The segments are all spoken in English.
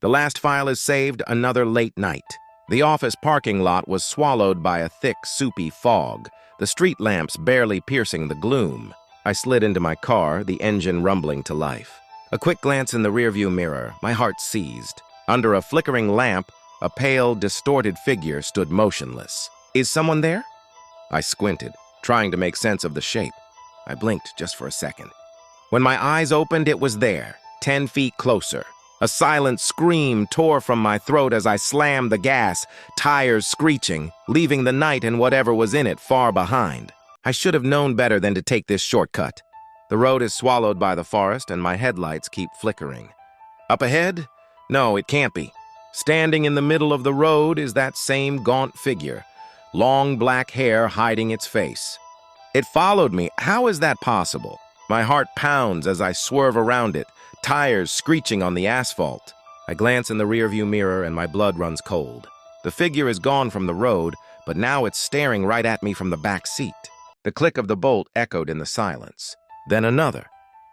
The last file is saved, another late night. The office parking lot was swallowed by a thick, soupy fog, the street lamps barely piercing the gloom. I slid into my car, the engine rumbling to life. A quick glance in the rearview mirror, my heart seized. Under a flickering lamp, a pale, distorted figure stood motionless. Is someone there? I squinted, trying to make sense of the shape. I blinked just for a second. When my eyes opened, it was there, 10 feet closer. A silent scream tore from my throat as I slammed the gas, tires screeching, leaving the night and whatever was in it far behind. I should have known better than to take this shortcut. The road is swallowed by the forest and my headlights keep flickering. Up ahead? No, it can't be. Standing in the middle of the road is that same gaunt figure, long black hair hiding its face. It followed me. How is that possible? My heart pounds as I swerve around it, tires screeching on the asphalt. I glance in the rearview mirror and my blood runs cold. The figure is gone from the road, but now it's staring right at me from the back seat. The click of the bolt echoed in the silence. Then another,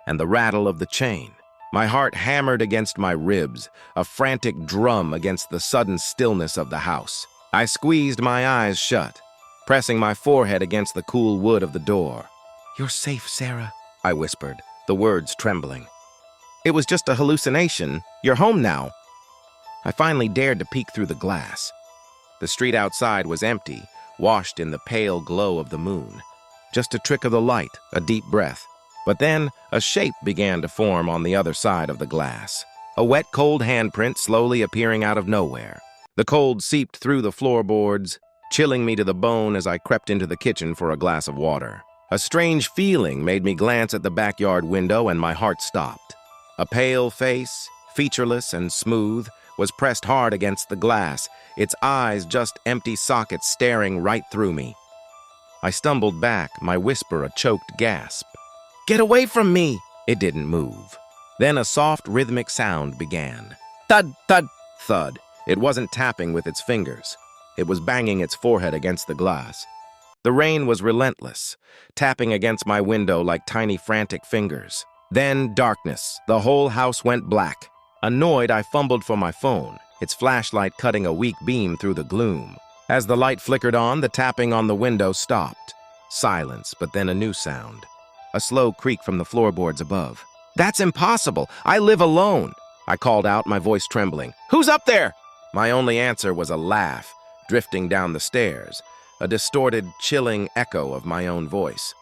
and the rattle of the chain. My heart hammered against my ribs, a frantic drum against the sudden stillness of the house. I squeezed my eyes shut, pressing my forehead against the cool wood of the door. "You're safe, Sarah," I whispered, the words trembling. "It was just a hallucination. You're home now." I finally dared to peek through the glass. The street outside was empty, washed in the pale glow of the moon. Just a trick of the light, a deep breath. But then, a shape began to form on the other side of the glass. A wet, cold handprint slowly appearing out of nowhere. The cold seeped through the floorboards, chilling me to the bone as I crept into the kitchen for a glass of water. A strange feeling made me glance at the backyard window and my heart stopped. A pale face, featureless and smooth, was pressed hard against the glass, its eyes just empty sockets staring right through me. I stumbled back, my whisper a choked gasp. "Get away from me!" It didn't move. Then a soft, rhythmic sound began. Thud, thud, thud. It wasn't tapping with its fingers. It was banging its forehead against the glass. The rain was relentless, tapping against my window like tiny, frantic fingers. Then darkness. The whole house went black. Annoyed, I fumbled for my phone, its flashlight cutting a weak beam through the gloom. As the light flickered on, the tapping on the window stopped. Silence, but then a new sound. A slow creak from the floorboards above. "That's impossible! I live alone!" I called out, my voice trembling. "Who's up there?" My only answer was a laugh, drifting down the stairs, a distorted, chilling echo of my own voice.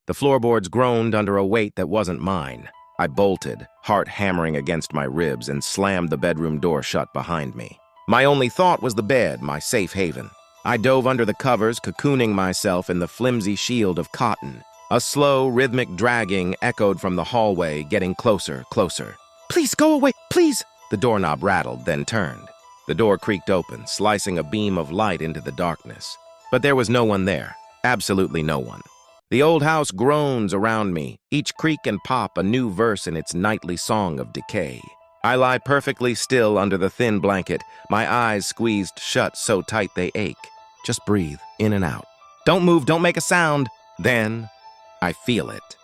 The floorboards groaned under a weight that wasn't mine. I bolted, heart hammering against my ribs, and slammed the bedroom door shut behind me. My only thought was the bed, my safe haven. I dove under the covers, cocooning myself in the flimsy shield of cotton. A slow, rhythmic dragging echoed from the hallway, getting closer, closer. "Please, go away, please!" The doorknob rattled, then turned. The door creaked open, slicing a beam of light into the darkness. But there was no one there, absolutely no one. The old house groans around me, each creak and pop a new verse in its nightly song of decay. I lie perfectly still under the thin blanket, my eyes squeezed shut so tight they ache. Just breathe, in and out. Don't move, don't make a sound. Then, I feel it.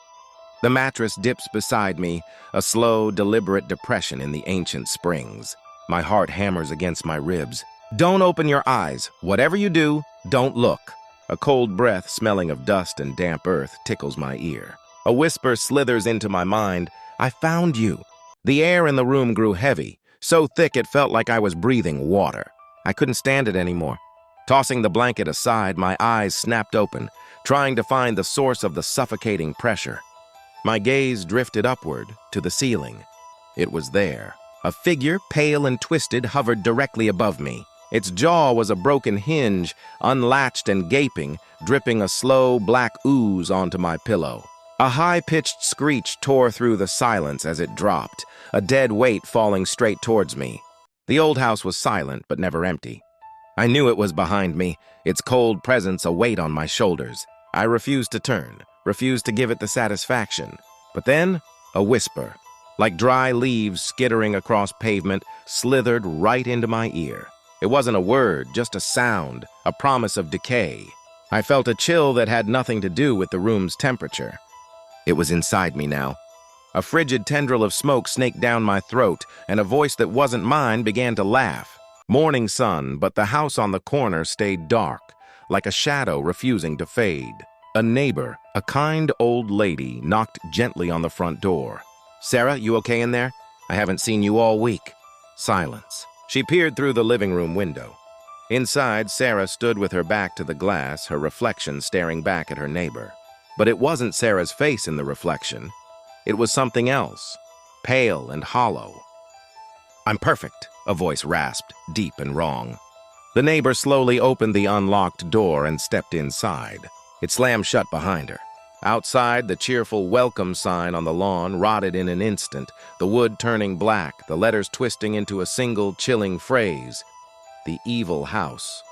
The mattress dips beside me, a slow, deliberate depression in the ancient springs. My heart hammers against my ribs. Don't open your eyes. Whatever you do, don't look. A cold breath smelling of dust and damp earth tickles my ear. A whisper slithers into my mind. I found you. The air in the room grew heavy, so thick it felt like I was breathing water. I couldn't stand it anymore. Tossing the blanket aside, my eyes snapped open, trying to find the source of the suffocating pressure. My gaze drifted upward, to the ceiling. It was there. A figure, pale and twisted, hovered directly above me. Its jaw was a broken hinge, unlatched and gaping, dripping a slow, black ooze onto my pillow. A high-pitched screech tore through the silence as it dropped, a dead weight falling straight towards me. The old house was silent, but never empty. I knew it was behind me, its cold presence a weight on my shoulders. I refused to turn, refused to give it the satisfaction. But then, a whisper, like dry leaves skittering across pavement, slithered right into my ear. It wasn't a word, just a sound, a promise of decay. I felt a chill that had nothing to do with the room's temperature. It was inside me now. A frigid tendril of smoke snaked down my throat, and a voice that wasn't mine began to laugh. Morning sun, but the house on the corner stayed dark, like a shadow refusing to fade. A neighbor, a kind old lady, knocked gently on the front door. "Sarah, you okay in there? I haven't seen you all week." Silence. She peered through the living room window. Inside, Sarah stood with her back to the glass, her reflection staring back at her neighbor. But it wasn't Sarah's face in the reflection. It was something else, pale and hollow. "I'm perfect," a voice rasped, deep and wrong. The neighbor slowly opened the unlocked door and stepped inside. It slammed shut behind her. Outside, the cheerful welcome sign on the lawn rotted in an instant, the wood turning black, the letters twisting into a single chilling phrase: "The evil house